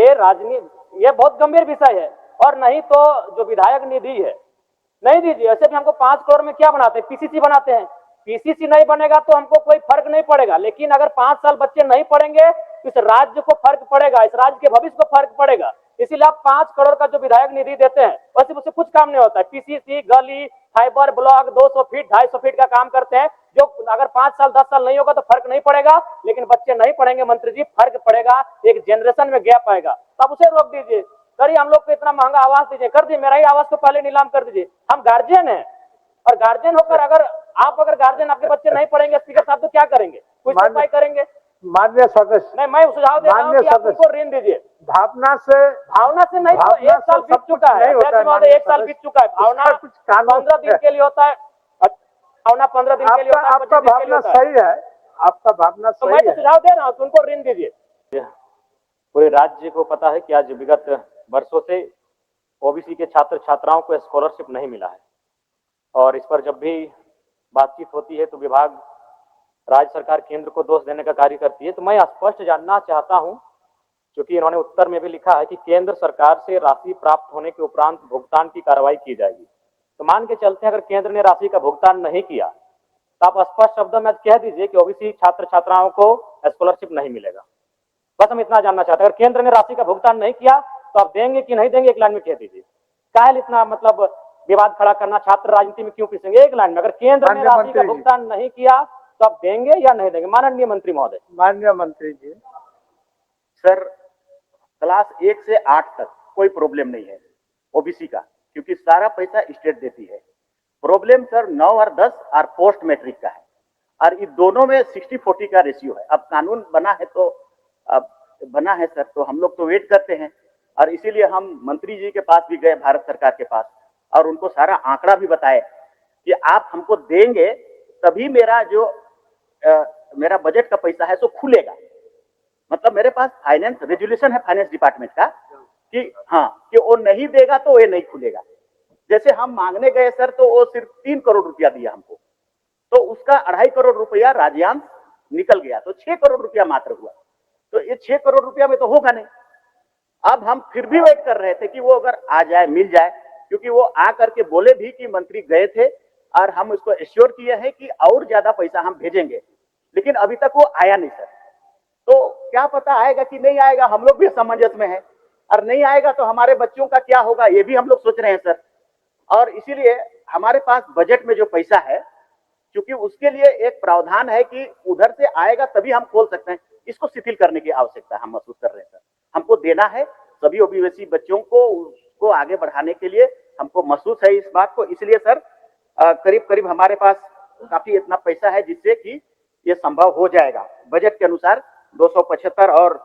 ये राजनीति, ये बहुत गंभीर विषय है। और नहीं तो जो विधायक निधि है नहीं दीजिए, ऐसे भी हमको 5 करोड़ में क्या बनाते हैं, पीसीसी बनाते हैं। पीसीसी नहीं बनेगा तो हमको कोई फर्क नहीं पड़ेगा, लेकिन अगर 5 साल बच्चे नहीं पढ़ेंगे तो इस राज्य को फर्क पड़ेगा, इस राज्य के भविष्य को फर्क पड़ेगा। इसीलिए आप 5 करोड़ का जो विधायक निधि देते हैं वैसे उससे कुछ काम नहीं होता है। पीसीसी, गली, फाइबर ब्लॉक 200 फीट 250 फीट का काम करते हैं, जो अगर 5 साल 10 साल नहीं होगा तो फर्क नहीं पड़ेगा, लेकिन बच्चे नहीं पढ़ेंगे मंत्री जी, फर्क पड़ेगा, एक जनरेशन में गैप आएगा। तो आप उसे रोक दीजिए। करिए, हम लोग को इतना महंगा आवास दीजिए, कर दीजिए, मेरा ही आवास को पहले नीलाम कर दीजिए। हम गार्जियन हैं, और गार्जियन होकर अगर गार्जियन आपके बच्चे नहीं पढ़ेंगे स्पीकर साहब तो क्या करेंगे, कुछ उपाय करेंगे? माननीय सदस्य, नहीं, मैं सुझाव दे रहा हूं कि आप उनको ऋण दीजिए। भावना से नहीं, तो 1 साल बीत चुका है, 1 साल बीत चुका है। भावना कुछ 15 दिन के लिए होता है, भावना 15 दिन के लिए होता है। आपका भावना सही है, आपका भावना तो सही मैं तो है। सुझाव दे रहा हूँ कि उनको ऋण दीजिए। पूरे राज्य को पता है कि आज विगत वर्षों से ओबीसी के छात्र छात्राओं को स्कॉलरशिप नहीं मिला है, और इस पर जब भी बातचीत होती है तो विभाग, राज्य सरकार केंद्र को दोष देने का कार्य करती है। तो मैं स्पष्ट जानना चाहता हूं, क्योंकि इन्होंने उत्तर में भी लिखा है कि केंद्र सरकार से राशि प्राप्त होने के उपरांत भुगतान की कार्रवाई की जाएगी। तो मान के चलते हैं अगर केंद्र ने राशि का भुगतान नहीं किया तो आप स्पष्ट शब्दों में कह दीजिए कि ओबीसी छात्र छात्राओं को स्कॉलरशिप नहीं मिलेगा। बस हम इतना जानना चाहते हैं, अगर केंद्र ने राशि का भुगतान नहीं किया तो आप देंगे कि नहीं देंगे, एक लाइन में कह दीजिए। काहे इतना मतलब विवाद खड़ा करना, छात्र राजनीति में क्यों पिसेंगे? एक लाइन में, अगर केंद्र ने राशि का भुगतान नहीं किया तो आप देंगे या नहीं देंगे, माननीय मंत्री महोदय? माननीय मंत्री जी, सर, क्लास 1 से 8 तक कोई प्रॉब्लम नहीं है ओबीसी का, क्योंकि सारा पैसा स्टेट देती है। प्रॉब्लम सर 9 और 10 और पोस्ट मैट्रिक का है, और इन दोनों में 60-40 का रेशियो है। अब कानून बना है तो अब बना है सर, तो हम लोग तो वेट करते हैं, और इसीलिए हम मंत्री जी के पास भी गए, भारत सरकार के पास, और उनको सारा आंकड़ा भी बताए कि आप हमको देंगे तभी मेरा जो मेरा बजट का पैसा है सो खुलेगा। मतलब मेरे पास फाइनेंस रेजुलेशन है फाइनेंस डिपार्टमेंट का कि हाँ, कि वो नहीं देगा तो ये नहीं खुलेगा। जैसे हम मांगने गए सर तो वो सिर्फ 3 करोड़ रुपया दिया हमको, तो उसका 2.5 करोड़ रुपया राज्यांश निकल गया, तो 6 करोड़ रुपया मात्र हुआ। तो ये 6 करोड़ रुपया में तो होगा नहीं। अब हम फिर भी वेट कर रहे थे कि वो अगर आ जाए, मिल जाए, क्योंकि वो आ करके बोले भी कि मंत्री गए थे और हम उसको एश्योर किए हैं कि और ज्यादा पैसा हम भेजेंगे, लेकिन अभी तक वो आया नहीं सर। तो क्या पता आएगा कि नहीं आएगा, हम लोग भी असमंजस में है, और नहीं आएगा तो हमारे बच्चों का क्या होगा ये भी हम लोग सोच रहे हैं सर। और इसीलिए हमारे पास बजट में जो पैसा है, क्योंकि उसके लिए एक प्रावधान है कि उधर से आएगा तभी हम खोल सकते हैं, इसको शिथिल करने की आवश्यकता हम महसूस कर रहे हैं सर। हमको देना है सभी ओबीसी बच्चों को, उसको आगे बढ़ाने के लिए हमको महसूस है इस बात को। इसलिए सर करीब करीब हमारे पास काफी इतना पैसा है जिससे कि ये संभव हो जाएगा। बजट के अनुसार 275 और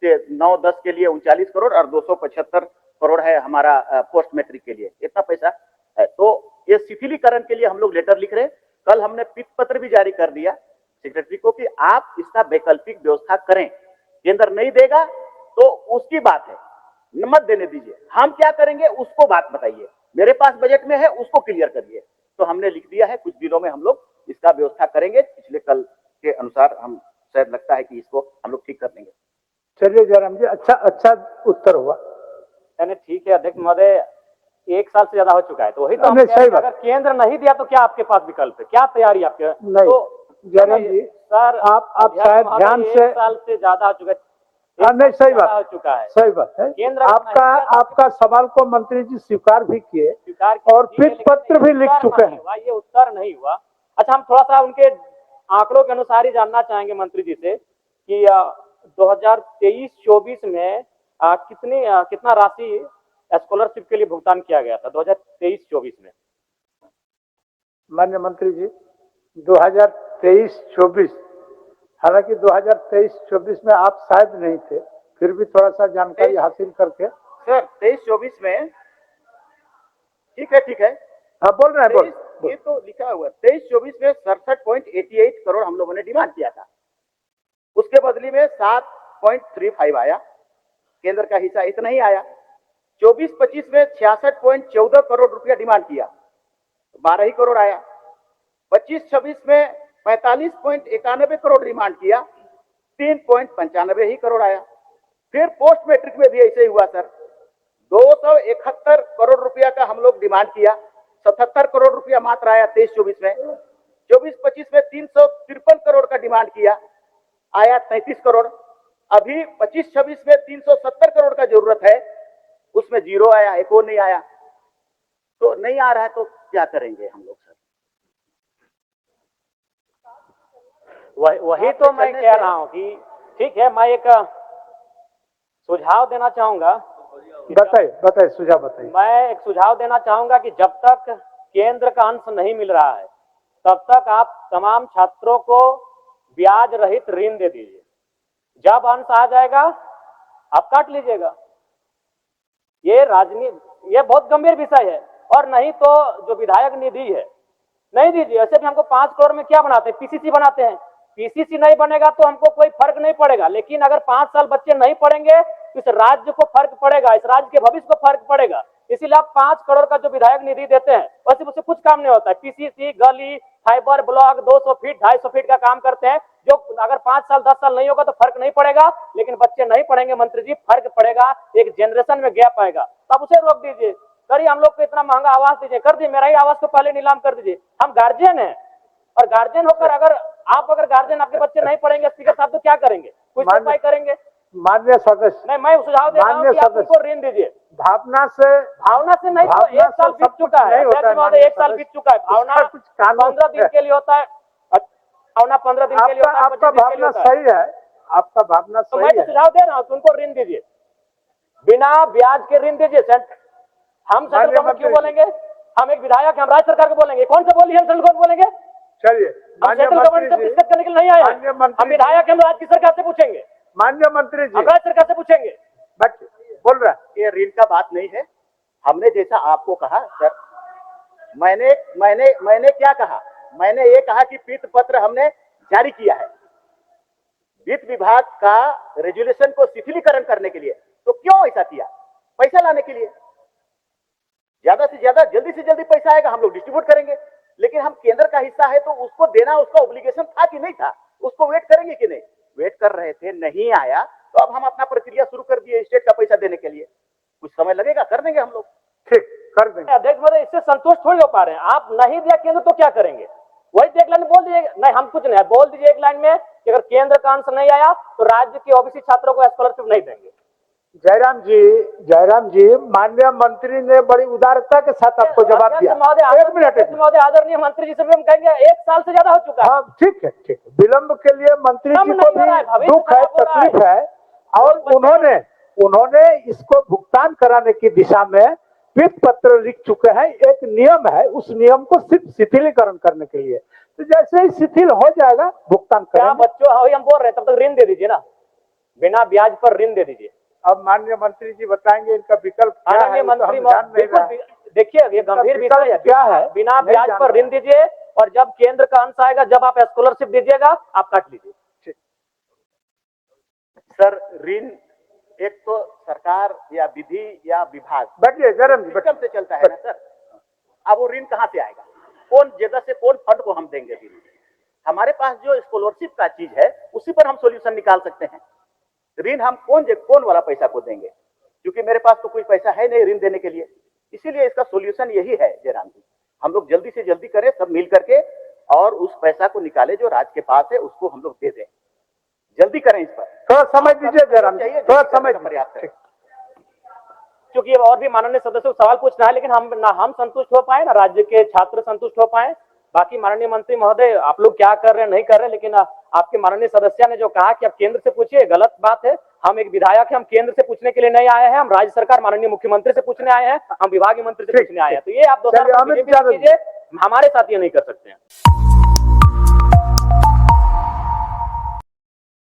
9-10 के लिए 39 करोड़ और 275 करोड़ है हमारा पोस्ट मैट्रिक के लिए, इतना पैसा है। तो ये शिथिलीकरण के लिए हम लोग लेटर लिख रहे हैं। कल हमने पित पत्र भी जारी कर दिया सेक्रेटरी को कि आप इसका वैकल्पिक व्यवस्था करें। केंद्र नहीं देगा तो उसकी बात है, मत देने दीजिए, हम क्या करेंगे उसको बात बताइए, मेरे पास बजट में है उसको क्लियर करिए। तो हमने लिख दिया है, कुछ दिनों में हम लोग इसका व्यवस्था करेंगे। पिछले कल के अनुसार हम शायद लगता है कि इसको हम लोग ठीक कर देंगे। चलिए जयराम जी, अच्छा उत्तर हुआ। यानी ठीक है अध्यक्ष महोदय, 1 साल से ज्यादा हो चुका है, तो वही तो हम कह रहे हैं, अगर केंद्र नहीं दिया तो क्या आपके पास विकल्प है, क्या तैयारी आपके? नहीं तो जयराम जी सर, आप शायद ध्यान से, 1 साल से ज्यादा हो चुका है। नहीं सही बात हो चुका है, सही बात है। केंद्र आपका सवाल को मंत्री जी स्वीकार भी किए और पित पत्र भी लिख चुके हैं। ये उत्तर नहीं हुआ। अच्छा, हम थोड़ा सा उनके आंकड़ों के अनुसार ही जानना चाहेंगे मंत्री जी से कि 2023-24 में कितना राशि स्कॉलरशिप के लिए भुगतान किया गया था 2023-24 में? माननीय मंत्री जी, 2023-24, हालांकि 2023-24 में आप शायद नहीं थे, फिर भी थोड़ा सा जानकारी हासिल करके। सर 23-24 में ठीक है हाँ बोल रहे हैं, ये तो लिखा हुआ 23-24 में 67.88 करोड़ हम लोगों ने डिमांड किया था, उसके बदले में 7.35 आया, केंद्र का हिस्सा इतना ही आया। 24-25 में 66.14 करोड़ रुपया डिमांड किया, 12 ही करोड़ आया। 25-26 में 45.91 करोड़ डिमांड किया, 3.95 ही करोड़ आया। फिर पोस्ट मैट्रिक में भी ऐसे ही हुआ सर। 271 करोड़ रुपया का हम लोग डिमांड किया, 77 करोड़ रुपया मात्र आया 23-24 में। 24-25 में 353 करोड़ का डिमांड किया, आया 33 करोड़। अभी 25-26 में 370 करोड़ का जरूरत है, उसमें जीरो आया, एक और नहीं आया। तो नहीं आ रहा है तो क्या करेंगे हम लोग सर? वही तो मैं कह रहा हूं कि ठीक है, मैं एक सुझाव देना चाहूंगा। बताइए सुझाव बताइए। मैं एक सुझाव देना चाहूंगा कि जब तक केंद्र का अंश नहीं मिल रहा है तब तक आप तमाम छात्रों को ब्याज रहित ऋण दे दीजिए। जब अंश आ जाएगा आप काट लीजिएगा। ये राजनीति, ये बहुत गंभीर विषय है। और नहीं तो जो विधायक निधि है नहीं दीजिए। ऐसे भी हमको 5 करोड़ में क्या बनाते हैं, पीसीसी बनाते हैं। पीसीसी नहीं बनेगा तो हमको कोई फर्क नहीं पड़ेगा, लेकिन अगर 5 साल बच्चे नहीं पढ़ेंगे तो इस राज्य को फर्क पड़ेगा, इस राज्य के भविष्य को फर्क पड़ेगा। इसीलिए आप 5 करोड़ का जो विधायक निधि देते हैं वैसे उससे कुछ काम नहीं होता है। पीसीसी, गली, फाइबर ब्लॉक 200 फीट 250 फीट का काम करते हैं, जो अगर 5 साल 10 साल नहीं होगा तो फर्क नहीं पड़ेगा, लेकिन बच्चे नहीं पढ़ेंगे मंत्री जी, फर्क पड़ेगा, एक जनरेशन में गैप आएगा। तब उसे रोक दीजिए। करिए, हम लोग को इतना महंगा आवास दीजिए, कर दीजिए, मेरा ही आवास को पहले नीलाम कर दीजिए। हम गार्जियन हैं, और गार्जियन होकर अगर गार्जियन आपके बच्चे नहीं पढ़ेंगे स्पीकर साहब तो क्या करेंगे, कुछ उपाय करेंगे? माननीय सदस्य, नहीं, मैं सुझाव दे रहा हूं कि आप उनको ऋण दीजिए। भावना से नहीं तो 1 साल बीत चुका है, 1 साल बीत चुका है। भावना 15 दिन के लिए होता है, भावना 15 दिन के लिए होता है। आपका भावना सही है, आपका भावना तो सही मैं तो है। सुझाव दे रहा हूँ कि उनको ऋण दीजिए, बिना ब्याज के ऋण दीजिए। हम सेंट्रल गवर्नमेंट क्यों बोलेंगे? हम एक विधायक, हम राज्य सरकार को बोलेंगे। कौन सा बोली हम सेंट्रल गवर्नमेंट बोलेंगे? चलिए, हम सेंट्रल गवर्नमेंट से डिस्कस करने के लिए नहीं आए हैं। हम विधायक, हम राज्य की सरकार से पूछेंगे, माननीय मंत्री जी, हम राज्य सरकार से पूछेंगे। बट बोल रहा है ये ऋण का बात नहीं है। हमने जैसा आपको कहा सर, मैंने क्या कहा? मैंने ये कहा कि पीत पत्र हमने जारी किया है वित्त विभाग का रेजुलेशन को शिथिलीकरण करने के लिए। तो क्यों ऐसा किया? पैसा लाने के लिए। ज्यादा से ज्यादा, जल्दी से जल्दी पैसा आएगा, हम लोग डिस्ट्रीब्यूट करेंगे। लेकिन हम केंद्र का हिस्सा है तो उसको देना, उसका ऑब्लिगेशन था कि नहीं था? उसको वेट करेंगे कि नहीं? वेट कर रहे थे, नहीं आया तो अब हम अपना प्रक्रिया शुरू कर दिए स्टेट का पैसा देने के लिए। कुछ समय लगेगा, कर देंगे हम लोग। ठीक, कर देंगे। अध्यक्ष महोदय, इससे संतुष्ट थोड़ी हो पा रहे हैं। आप नहीं दिया केंद्र तो क्या करेंगे? वही एक लाइन बोल दीजिए। नहीं, हम कुछ नहीं, बोल दीजिए एक लाइन में कि अगर केंद्र का अंश नहीं आया तो राज्य के ओबीसी छात्रों को स्कॉलरशिप नहीं देंगे। जयराम जी, माननीय मंत्री ने बड़ी उदारता के साथ आपको जवाब दिया। एक मिनट महोदय, आदरणीय मंत्री जी से भी हम कहेंगे 1 साल से ज्यादा हो चुका है। हाँ, ठीक है, ठीक है। विलंब के लिए मंत्री जी को भी दुख है, तकलीफ है, और उन्होंने इसको भुगतान कराने की दिशा में वित्त पत्र लिख चुके हैं। एक नियम है, उस नियम को सिर्फ शिथिलीकरण करने के लिए। तो जैसे ही शिथिल हो जाएगा भुगतान करेंगे। बच्चों, हम बोल रहे हैं, तब तक ऋण दे दीजिए ना, बिना ब्याज पर ऋण दे दीजिए। अब माननीय मंत्री जी बताएंगे इनका विकल्प क्या है। माननीय मंत्री, देखिए ये गंभीर विषय है। क्या है? बिना ब्याज पर ऋण दीजिए, और जब केंद्र का अंश आएगा, जब आप स्कॉलरशिप दीजिएगा, आप काट लीजिए। सर, ऋण एक तो सरकार या विधि या विभाग बैठिए जयराम जी, सिस्टम से चलता है ना सर। अब वो ऋण कहाँ से आएगा? कौन जगह से, कौन फंड को हम देंगे ऋण? हमारे पास जो स्कॉलरशिप का चीज है उसी पर हम सॉल्यूशन निकाल सकते हैं। ऋण हम कौन वाला पैसा को देंगे? क्योंकि मेरे पास तो कोई पैसा है नहीं ऋण देने के लिए। इसीलिए इसका सॉल्यूशन यही है जयराम जी, हम लोग जल्दी से जल्दी करें सब मिल करके, और उस पैसा को निकाले जो राज्य के पास है उसको हम लोग दे दें। जल्दी करें इस पर। थोड़ा समय दीजिए जयराम जी, थोड़ा समय पर्याप्त है। क्योंकि और भी माननीय सदस्यों को सवाल पूछना है, लेकिन हम संतुष्ट हो पाए, ना राज्य के छात्र संतुष्ट हो पाए। बाकी माननीय मंत्री महोदय, आप लोग क्या कर रहे हैं नहीं कर रहे हैं, लेकिन आपके माननीय सदस्य ने जो कहा कि आप केंद्र से पूछिए, गलत बात है। हम एक विधायक हैं, हम केंद्र से पूछने के लिए नहीं आए हैं, हम राज्य सरकार माननीय मुख्यमंत्री से पूछने आए हैं, हम विभागीय मंत्री से पूछने आए हैं। तो ये आप दोस्तों कीजिए, हमारे साथ ये नहीं कर सकते हैं।